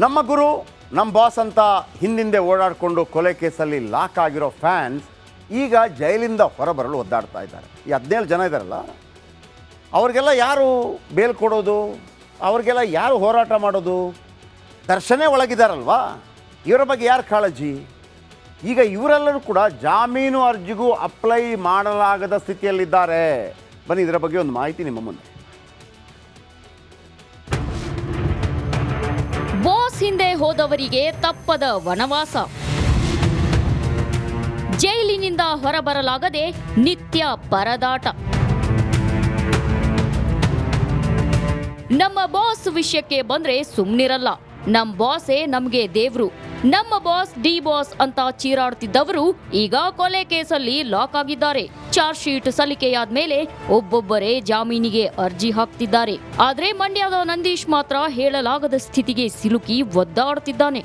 ನಮ್ಮ ಗುರು ನಮ್ಮ ಬಾಸ್ ಅಂತ ಹಿಂದಿಂದೆ ಓಡಾಡಿಕೊಂಡು ಕೊಲೆ ಕೇಸಲ್ಲಿ ಲಾಕ್ ಆಗಿರೋ ಫ್ಯಾನ್ಸ್ ಈಗ ಜೈಲಿಂದ ಹೊರಬರಲು ಒದ್ದಾಡ್ತಾ ಇದ್ದಾರೆ. ಈ 17 ಜನ ಇದ್ದಾರಲ್ಲ, ಅವ್ರಿಗೆಲ್ಲ ಯಾರು ಬೇಲ್ ಕೊಡೋದು, ಅವ್ರಿಗೆಲ್ಲ ಯಾರು ಹೋರಾಟ ಮಾಡೋದು? ದರ್ಶನೇ ಒಳಗಿದ್ದಾರಲ್ವಾ, ಇವರ ಬಗ್ಗೆ ಯಾರು ಕಾಳಜಿ? ಈಗ ಇವರೆಲ್ಲರೂ ಕೂಡ ಜಾಮೀನು ಅರ್ಜಿಗೂ ಅಪ್ಲೈ ಮಾಡಲಾಗದ ಸ್ಥಿತಿಯಲ್ಲಿದ್ದಾರೆ. ಬನ್ನಿ ಇದರ ಬಗ್ಗೆ ಒಂದು ಮಾಹಿತಿ ನಿಮ್ಮ ಮುಂದೆ. ಬಾಸ್ ಹಿಂದೆ ಹೋದವರಿಗೆ ತಪ್ಪದ ವನವಾಸ. ಜೈಲಿನಿಂದ ಹೊರಬರಲಾಗದೆ ನಿತ್ಯ ಪರದಾಟ. ನಮ್ಮ ಬಾಸ್ ವಿಷಯಕ್ಕೆ ಬಂದ್ರೆ ಸುಮ್ನಿರಲ್ಲ. ನಮ್ ಬಾಸೇ ನಮ್ಗೆ ದೇವ್ರು, ನಮ್ಮ ಬಾಸ್ ಡಿ ಬಾಸ್ ಅಂತ ಚೀರಾಡ್ತಿದ್ದವರು ಈಗ ಕೊಲೆ ಕೇಸಲ್ಲಿ ಲಾಕ್ ಆಗಿದ್ದಾರೆ. ಚಾರ್ಜ್ ಶೀಟ್ ಸಲ್ಲಿಕೆಯಾದ ಮೇಲೆ ಒಬ್ಬೊಬ್ಬರೇ ಜಾಮೀನಿಗೆ ಅರ್ಜಿ ಹಾಕ್ತಿದ್ದಾರೆ. ಆದ್ರೆ ಮಂಡ್ಯದ ನಂದೀಶ್ ಮಾತ್ರ ಹೇಳಲಾಗದ ಸ್ಥಿತಿಗೆ ಸಿಲುಕಿ ಒದ್ದಾಡುತ್ತಿದ್ದಾನೆ.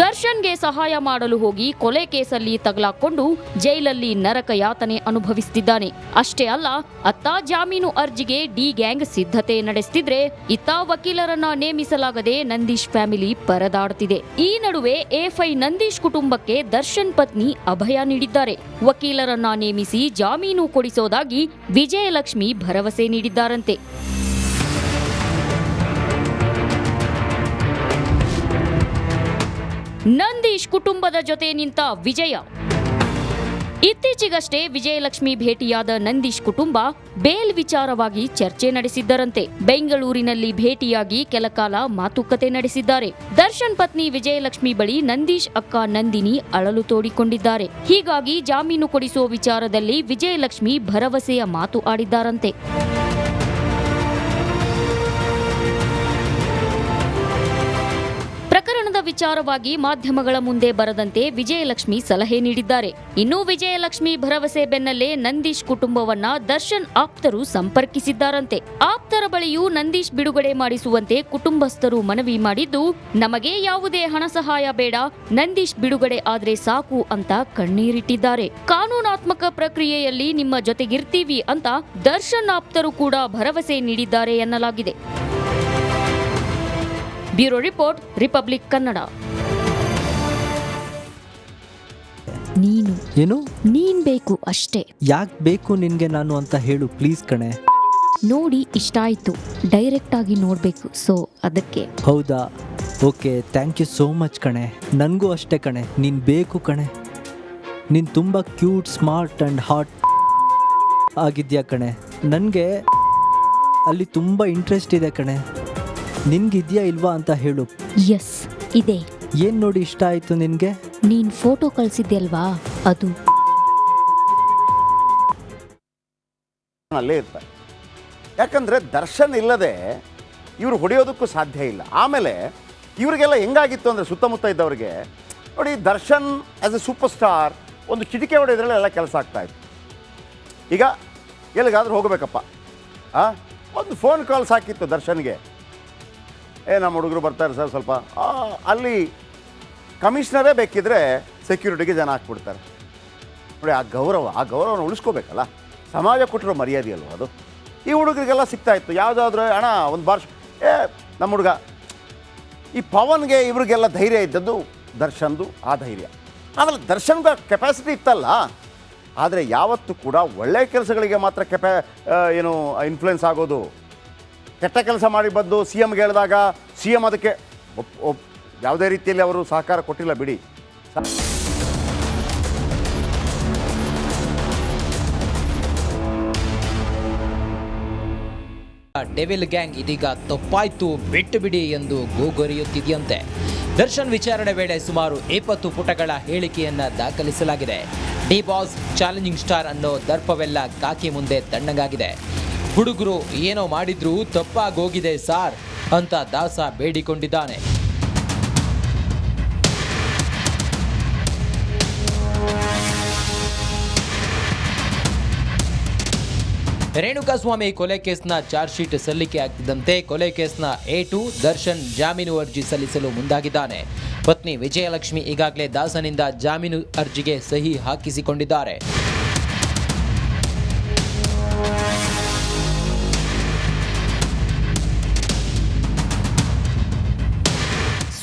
ದರ್ಶನ್ಗೆ ಸಹಾಯ ಮಾಡಲು ಹೋಗಿ ಕೊಲೆ ಕೇಸಲ್ಲಿ ತಗಲಾಕೊಂಡು ಜೈಲಲ್ಲಿ ನರಕ ಯಾತನೆ ಅನುಭವಿಸುತ್ತಿದ್ದಾನೆ. ಅಷ್ಟೇ ಅಲ್ಲ, ಅತ್ತ ಜಾಮೀನು ಅರ್ಜಿಗೆ ಡಿ ಗ್ಯಾಂಗ್ ಸಿದ್ಧತೆ ನಡೆಸುತ್ತಿದ್ರೆ ಇತ್ತ ವಕೀಲರನ್ನ ನೇಮಿಸಲಾಗದೆ ನಂದೀಶ್ ಫ್ಯಾಮಿಲಿ ಪರದಾಡುತ್ತಿದೆ. ಈ ನಡುವೆ ಎಫ್ಐ ನಂದೀಶ್ ಕುಟುಂಬಕ್ಕೆ ದರ್ಶನ್ ಪತ್ನಿ ಅಭಯ ನೀಡಿದ್ದಾರೆ. ವಕೀಲರನ್ನ ನೇಮಿಸಿ ಜಾಮೀನು ಕೊಡಿಸೋದಾಗಿ ವಿಜಯಲಕ್ಷ್ಮಿ ಭರವಸೆ ನೀಡಿದ್ದಾರಂತೆ. ನಂದೀಶ್ ಕುಟುಂಬದ ಜೊತೆ ನಿಂತ ವಿಜಯ. ಇತ್ತೀಚೆಗಷ್ಟೇ ವಿಜಯಲಕ್ಷ್ಮಿ ಭೇಟಿಯಾದ ನಂದೀಶ್ ಕುಟುಂಬ ಬೇಲ್ ವಿಚಾರವಾಗಿ ಚರ್ಚೆ ನಡೆಸಿದ್ದರಂತೆ. ಬೆಂಗಳೂರಿನಲ್ಲಿ ಭೇಟಿಯಾಗಿ ಕೆಲಕಾಲ ಮಾತುಕತೆ ನಡೆಸಿದ್ದಾರೆ. ದರ್ಶನ್ ಪತ್ನಿ ವಿಜಯಲಕ್ಷ್ಮಿ ಬಳಿ ನಂದೀಶ್ ಅಕ್ಕ ನಂದಿನಿ ಅಳಲು ತೋಡಿಕೊಂಡಿದ್ದಾರೆ. ಹೀಗಾಗಿ ಜಾಮೀನು ಕೊಡಿಸುವ ವಿಚಾರದಲ್ಲಿ ವಿಜಯಲಕ್ಷ್ಮಿ ಭರವಸೆಯ ಮಾತು ಆಡಿದ್ದಾರಂತೆ. ಪ್ರಕರಣದ ವಿಚಾರವಾಗಿ ಮಾಧ್ಯಮಗಳ ಮುಂದೆ ಬರದಂತೆ ವಿಜಯಲಕ್ಷ್ಮಿ ಸಲಹೆ ನೀಡಿದ್ದಾರೆ. ಇನ್ನು ವಿಜಯಲಕ್ಷ್ಮಿ ಭರವಸೆ ಬೆನ್ನಲ್ಲೇ ನಂದೀಶ್ ಕುಟುಂಬವನ್ನ ದರ್ಶನ್ ಆಪ್ತರು ಸಂಪರ್ಕಿಸಿದ್ದಾರಂತೆ. ಆಪ್ತರ ಬಳಿಯೂ ನಂದೀಶ್ ಬಿಡುಗಡೆ ಮಾಡಿಸುವಂತೆ ಕುಟುಂಬಸ್ಥರು ಮನವಿ ಮಾಡಿದ್ದು, ನಮಗೆ ಯಾವುದೇ ಹಣ ಸಹಾಯ ಬೇಡ, ನಂದೀಶ್ ಬಿಡುಗಡೆ ಆದ್ರೆ ಸಾಕು ಅಂತ ಕಣ್ಣೀರಿಟ್ಟಿದ್ದಾರೆ. ಕಾನೂನಾತ್ಮಕ ಪ್ರಕ್ರಿಯೆಯಲ್ಲಿ ನಿಮ್ಮ ಜೊತೆಗಿರ್ತೀವಿ ಅಂತ ದರ್ಶನ್ ಆಪ್ತರು ಕೂಡ ಭರವಸೆ ನೀಡಿದ್ದಾರೆ ಎನ್ನಲಾಗಿದೆ. Bureau report, republic Kannada. ನೀನ್ ಬೇಕು ಅಷ್ಟೇ. ಯಾಕೆ ಬೇಕು ನಿನ್ಗೆ ನಾನು ಅಂತ ಹೇಳು ಪ್ಲೀಸ್ ಕಣೆ. ನೋಡಿ ಇಷ್ಟ ಆಯ್ತು, ಡೈರೆಕ್ಟ್ ಆಗಿ ನೋಡ್ಬೇಕು, ಸೊ ಅದಕ್ಕೆ. ಹೌದಾ, okay, thank you so much ಕಣೆ. ನನಗೂ ಅಷ್ಟೇ ಕಣೆ, ನೀನು ಬೇಕು ಕಣೆ. ನೀನು ತುಂಬ ಕ್ಯೂಟ್, ಸ್ಮಾರ್ಟ್ ಆ್ಯಂಡ್ ಹಾಟ್ ಆಗಿದ್ಯಾ ಕಣೆ. ನನಗೆ ಅಲ್ಲಿ ತುಂಬ ಇಂಟ್ರೆಸ್ಟ್ ಇದೆ ಕಣೆ. ನಿನ್ಗಿದ್ಯಾ ಇಲ್ವಾ ಅಂತ ಹೇಳು. ಎಸ್ ಇದೆ. ಏನ್ ನೋಡಿ ಇಷ್ಟ ಆಯ್ತು ನಿನ್ಗೆ? ನೀನ್ ಫೋಟೋ ಕಳ್ಸಿದ್ಯಲ್ವಾ, ಅದು. ಅಲ್ಲೇ ಇರ್ತಾರೆ. ಯಾಕಂದ್ರೆ ದರ್ಶನ್ ಇಲ್ಲದೆ ಇವರು ಹೊಡೆಯೋದಕ್ಕೂ ಸಾಧ್ಯ ಇಲ್ಲ. ಆಮೇಲೆ ಇವರಿಗೆಲ್ಲ ಹೆಂಗಾಗಿತ್ತು ಅಂದರೆ ಸುತ್ತಮುತ್ತ ಇದ್ದವ್ರಿಗೆ ನೋಡಿ, Darshan as A super star ಒಂದು ಚಿಟಿಕೆ ಹೊಡೆಯೋದ್ರಲ್ಲಿ ಎಲ್ಲ ಕೆಲಸ ಆಗ್ತಾ ಇತ್ತು. ಈಗ ಎಲ್ಲಿಗಾದ್ರೂ ಹೋಗಬೇಕಪ್ಪ, ಒಂದು ಫೋನ್ ಕಾಲ್ ಸಾಕಿತ್ತು ದರ್ಶನ್ಗೆ, ನಮ್ಮ ಹುಡುಗರು ಬರ್ತಾರೆ ಸರ್ ಸ್ವಲ್ಪ, ಅಲ್ಲಿ ಕಮಿಷನರೇ ಬೇಕಿದ್ರೆ ಸೆಕ್ಯೂರಿಟಿಗೆ ಜನ ಹಾಕ್ಬಿಡ್ತಾರೆ ನೋಡಿ. ಆ ಗೌರವನ ಉಳಿಸ್ಕೋಬೇಕಲ್ಲ, ಸಮಾಜ ಕೊಟ್ಟಿರೋ ಮರ್ಯಾದೆ ಅಲ್ವ ಅದು. ಈ ಹುಡುಗರಿಗೆಲ್ಲ ಸಿಗ್ತಾ ಇತ್ತು. ಯಾವುದಾದ್ರೂ ಹಣ ಒಂದು ಬಾರ್ಷ ನಮ್ಮ ಹುಡುಗ. ಈ ಪವನ್ಗೆ ಇವ್ರಿಗೆಲ್ಲ ಧೈರ್ಯ ಇದ್ದದ್ದು ದರ್ಶನ್ದು ಆ ಧೈರ್ಯ. ಆಮೇಲೆ ದರ್ಶನ್ಗೆ ಕೆಪಾಸಿಟಿ ಇತ್ತಲ್ಲ, ಆದರೆ ಯಾವತ್ತೂ ಕೂಡ ಒಳ್ಳೆಯ ಕೆಲಸಗಳಿಗೆ ಮಾತ್ರ ಇನ್ಫ್ಲುಯೆನ್ಸ್ ಆಗೋದು. ಕೆಟ್ಟ ಕೆಲಸ ಮಾಡಿ ಬಂದು ಸಿ ಎಮ್ಗೆ ಹೇಳಿದಾಗ ಸಿ ಎಮ್ ಅದಕ್ಕೆ ಯಾವುದೇ ರೀತಿಯಲ್ಲಿ ಅವರು ಸಹಕಾರ ಕೊಟ್ಟಿಲ್ಲ ಬಿಡಿ. ಡೆವಿಲ್ ಗ್ಯಾಂಗ್ ಇದೀಗ ತಪ್ಪಾಯ್ತು ಬಿಟ್ಟು ಬಿಡಿ ಎಂದು ಗೋಗರಿಯುತ್ತಿದೆಯಂತೆ. ದರ್ಶನ್ ವಿಚಾರಣೆ ವೇಳೆ ಸುಮಾರು 20 ಪುಟಗಳ ಹೇಳಿಕೆಯನ್ನ ದಾಖಲಿಸಲಾಗಿದೆ. ಡಿ ಬಾಸ್ ಚಾಲೆಂಜಿಂಗ್ ಸ್ಟಾರ್ ಅನ್ನೋ ದರ್ಪವೆಲ್ಲ ಕಾಕಿ ಮುಂದೆ ತಣ್ಣಗಾಗಿದೆ. ಹುಡುಗರು ಏನೋ ಮಾಡಿದ್ರು ತಪ್ಪಾಗೋಗಿದೆ ಸಾರ್ ಅಂತ ದಾಸ ಬೇಡಿಕೊಂಡಿದ್ದಾನೆ. ರೇಣುಕಾಸ್ವಾಮಿ ಕೊಲೆ ಕೇಸ್ನ ಚಾರ್ಜ್ ಶೀಟ್ ಸಲ್ಲಿಕೆ ಆಗ್ತಿದ್ದಂತೆ ಕೊಲೆ ಕೇಸ್ನ A2 ದರ್ಶನ್ ಜಾಮೀನು ಅರ್ಜಿ ಸಲ್ಲಿಸಲು ಮುಂದಾಗಿದ್ದಾನೆ. ಪತ್ನಿ ವಿಜಯಲಕ್ಷ್ಮಿ ಈಗಾಗಲೇ ದಾಸನಿಂದ ಜಾಮೀನು ಅರ್ಜಿಗೆ ಸಹಿ ಹಾಕಿಸಿಕೊಂಡಿದ್ದಾರೆ.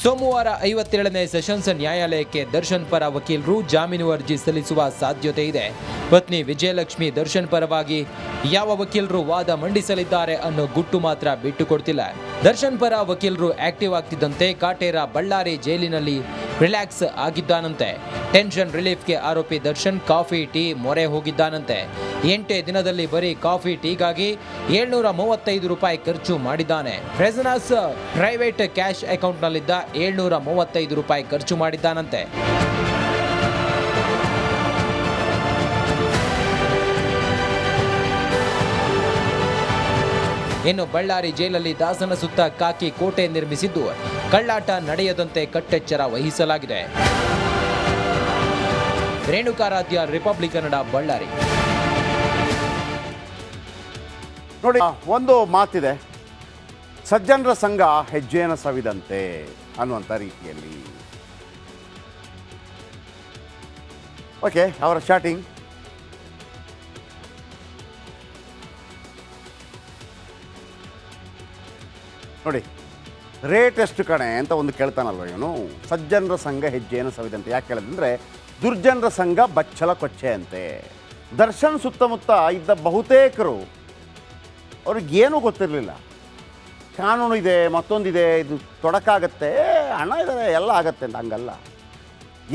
ಸೋಮವಾರ 57ನೇ ಸೆಷನ್ಸ್ ನ್ಯಾಯಾಲಯಕ್ಕೆ ದರ್ಶನ್ ಪರ ವಕೀಲರು ಜಾಮೀನು ಅರ್ಜಿ ಸಲ್ಲಿಸುವ ಸಾಧ್ಯತೆ ಇದೆ. ಪತ್ನಿ ವಿಜಯಲಕ್ಷ್ಮಿ ದರ್ಶನ್ ಪರವಾಗಿ ಯಾವ ವಕೀಲರು ವಾದ ಮಂಡಿಸಲಿದ್ದಾರೆ ಅನ್ನೋ ಗುಟ್ಟು ಮಾತ್ರ ಬಿಟ್ಟುಕೊಡ್ತಿಲ್ಲ. ದರ್ಶನ್ ಪರ ವಕೀಲರು ಆಕ್ಟಿವ್ ಆಗ್ತಿದ್ದಂತೆ ಕಾಟೇರ ಬಳ್ಳಾರಿ ಜೈಲಿನಲ್ಲಿ ರಿಲ್ಯಾಕ್ಸ್ ಆಗಿದ್ದಾನಂತೆ. ಟೆನ್ಷನ್ ರಿಲೀಫ್ಗೆ ಆರೋಪಿ ದರ್ಶನ್ ಕಾಫಿ ಟೀ ಮೊರೆ ಹೋಗಿದ್ದಾನಂತೆ. 8 ದಿನದಲ್ಲಿ ಬರೀ ಕಾಫಿ ಟೀಗಾಗಿ 735 ರೂಪಾಯಿ ಖರ್ಚು ಮಾಡಿದ್ದಾನೆ. ಪ್ರೆಸನಸ್ ಪ್ರೈವೇಟ್ ಕ್ಯಾಶ್ ಅಕೌಂಟ್ನಲ್ಲಿದ್ದ 735 ರೂಪಾಯಿ ಖರ್ಚು ಮಾಡಿದ್ದಾನಂತೆ. ಇನ್ನು ಬಳ್ಳಾರಿ ಜೈಲಲ್ಲಿ ದಾಸನ ಸುತ್ತ ಕಾಕಿ ಕೋಟೆ ನಿರ್ಮಿಸಿದ್ದು ಕಳ್ಳಾಟ ನಡೆಯದಂತೆ ಕಟ್ಟೆಚ್ಚರ ವಹಿಸಲಾಗಿದೆ. ರೇಣುಕಾರಾಧ್ಯ, ರಿಪಬ್ಲಿಕ್ ಕನ್ನಡ, ಬಳ್ಳಾರಿ. ನೋಡಿ, ಒಂದು ಮಾತಿದೆ, ಸಜ್ಜನರ ಸಂಘ ಹೆಜ್ಜೆಯನ್ನು ಸವಿದಂತೆ ಅನ್ನುವಂಥ ರೀತಿಯಲ್ಲಿ. ಓಕೆ, ಅವರ ಚಾಟಿಂಗ್. ನೋಡಿ, ರೇಟ್ ಎಷ್ಟು ಕಣೆ ಅಂತ ಒಂದು ಕೇಳ್ತಾನಲ್ವ ಇವನು. ಸಜ್ಜನರ ಸಂಘ ಹೆಜ್ಜೆಯನ್ನು ಸವಿದಂತೆ ಯಾಕೆ ಕೇಳಿದ್ರೆ, ದುರ್ಜನರ ಸಂಘ ಬಚ್ಚಲ ಕೊಚ್ಚೆ ಅಂತೆ. ದರ್ಶನ್ ಸುತ್ತಮುತ್ತ ಇದ್ದ ಬಹುತೇಕರು ಅವ್ರಿಗೇನೂ ಗೊತ್ತಿರಲಿಲ್ಲ. ಕಾನೂನು ಇದೆ, ಮತ್ತೊಂದಿದೆ, ಇದು ತೊಡಕಾಗತ್ತೆ, ಹಣ ಇದ್ದಾರೆ, ಎಲ್ಲ ಆಗತ್ತೆ ಅಂತ. ಹಂಗಲ್ಲ.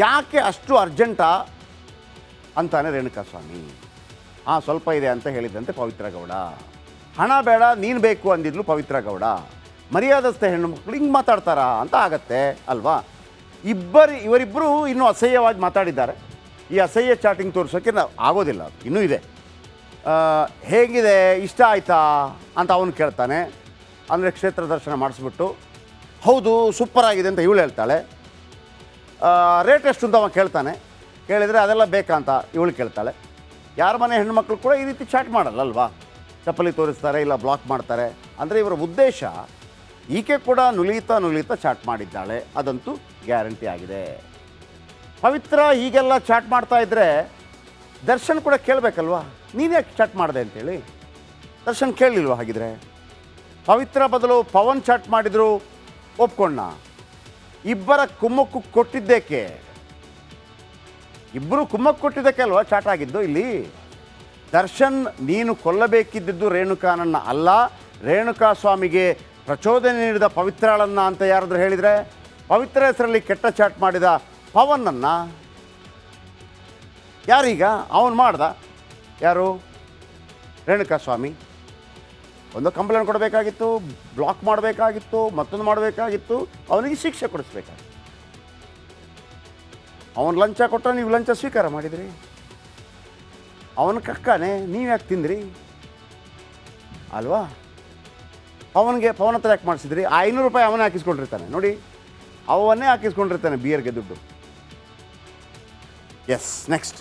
ಯಾಕೆ ಅಷ್ಟು ಅರ್ಜೆಂಟಾ ಅಂತಾನೆ ರೇಣುಕಾಸ್ವಾಮಿ. ಸ್ವಲ್ಪ ಇದೆ ಅಂತ ಹೇಳಿದಂತೆ ಪವಿತ್ರ ಗೌಡ. ಹಣ ಬೇಡ, ನೀನು ಬೇಕು ಅಂದಿದ್ಲು ಪವಿತ್ರ ಗೌಡ. ಮರ್ಯಾದಸ್ಥ ಹೆಣ್ಣು ಮಕ್ಕಳು ಹಿಂಗೆ ಮಾತಾಡ್ತಾರಾ ಅಂತ ಆಗತ್ತೆ ಅಲ್ವಾ. ಇವರಿಬ್ಬರು ಇನ್ನೂ ಅಸಹ್ಯವಾಗಿ ಮಾತಾಡಿದ್ದಾರೆ. ಈ ಅಸಹ್ಯ ಚಾಟಿಂಗ್ ತೋರಿಸೋಕ್ಕೆ ಆಗೋದಿಲ್ಲ, ಅದು ಇನ್ನೂ ಇದೆ. ಹೇಗಿದೆ, ಇಷ್ಟ ಆಯಿತಾ ಅಂತ ಅವನು ಕೇಳ್ತಾನೆ. ಅಂದರೆ ಕ್ಷೇತ್ರ ದರ್ಶನ ಮಾಡಿಸ್ಬಿಟ್ಟು ಹೌದು ಸೂಪರ್ ಆಗಿದೆ ಅಂತ ಇವಳು ಹೇಳ್ತಾಳೆ. ರೇಟ್ ಎಷ್ಟು ಅಂತ ಅವ ಕೇಳ್ತಾನೆ. ಕೇಳಿದರೆ ಅದೆಲ್ಲ ಬೇಕಾ ಅಂತ ಇವಳು ಕೇಳ್ತಾಳೆ. ಯಾರ ಮನೆ ಹೆಣ್ಮಕ್ಳು ಕೂಡ ಈ ರೀತಿ ಚಾಟ್ ಮಾಡಲ್ಲಲ್ವಾ. ಚಪ್ಪಲಿ ತೋರಿಸ್ತಾರೆ, ಇಲ್ಲ ಬ್ಲಾಕ್ ಮಾಡ್ತಾರೆ. ಅಂದರೆ ಇವರ ಉದ್ದೇಶ ಈಕೆ ಕೂಡ ನುಲಿತಾ ಚಾಟ್ ಮಾಡಿದ್ದಾಳೆ, ಅದಂತೂ ಗ್ಯಾರಂಟಿ ಆಗಿದೆ. ಪವಿತ್ರ ಹೀಗೆಲ್ಲ ಚಾಟ್ ಮಾಡ್ತಾ ಇದ್ದರೆ ದರ್ಶನ್ ಕೂಡ ಕೇಳಬೇಕಲ್ವಾ, ನೀನು ಯಾಕೆ ಚಾಟ್ ಮಾಡಿದೆ ಅಂತೇಳಿ. ದರ್ಶನ್ ಕೇಳಲಿಲ್ವ? ಹಾಗಿದ್ರೆ ಪವಿತ್ರ ಬದಲು ಪವನ್ ಚಾಟ್ ಮಾಡಿದ್ರು ಒಪ್ಕೊಂಡ. ಇಬ್ಬರ ಕುಮ್ಮಕ್ಕು ಕೊಟ್ಟಿದ್ದೇಕೆ? ಇಬ್ಬರು ಕುಮ್ಮಕ್ಕು ಕೊಟ್ಟಿದ್ದಕ್ಕೆ ಅಲ್ವಾ ಚಾಟ್ ಆಗಿದ್ದು ಇಲ್ಲಿ. ದರ್ಶನ್ ನೀನು ಕೊಲ್ಲಬೇಕಿದ್ದದ್ದು ರೇಣುಕಾನನ್ನ ಅಲ್ಲ, ರೇಣುಕಾ ಸ್ವಾಮಿಗೆ ಪ್ರಚೋದನೆ ನೀಡಿದ ಪವಿತ್ರಳನ್ನ ಅಂತ ಯಾರಾದರೂ ಹೇಳಿದರೆ, ಪವಿತ್ರ ಹೆಸರಲ್ಲಿ ಕೆಟ್ಟ ಚಾಟ್ ಮಾಡಿದ ಪವನನ್ನು ಯಾರೀಗ ಅವನು ಮಾಡ್ದ? ಯಾರು? ರೇಣುಕಾ ಸ್ವಾಮಿ. ಒಂದು ಕಂಪ್ಲೇಂಟ್ ಕೊಡಬೇಕಾಗಿತ್ತು, ಬ್ಲಾಕ್ ಮಾಡಬೇಕಾಗಿತ್ತು, ಮತ್ತೊಂದು ಮಾಡಬೇಕಾಗಿತ್ತು, ಅವನಿಗೆ ಶಿಕ್ಷೆ ಕೊಡಿಸ್ಬೇಕಾಗಿತ್ತು. ಅವನು ಲಂಚ ಕೊಟ್ಟ, ನೀವು ಲಂಚ ಸ್ವೀಕಾರ ಮಾಡಿದ್ರಿ. ಅವನ ಕಕ್ಕಾನೆ, ನೀವು ಯಾಕೆ ತಿಂದ್ರಿ ಅಲ್ವಾ? ಪವನ ಹತ್ರ ಯಾಕೆ ಮಾಡಿಸಿದ್ರಿ? 500 ರೂಪಾಯಿ ಅವನೇ ಹಾಕಿಸ್ಕೊಂಡಿರ್ತಾನೆ ನೋಡಿ, ಅವನ್ನೇ ಹಾಕಿಸ್ಕೊಂಡಿರ್ತಾನೆ ಬಿಯರ್ಗೆ ದುಡ್ಡು. Yes, next.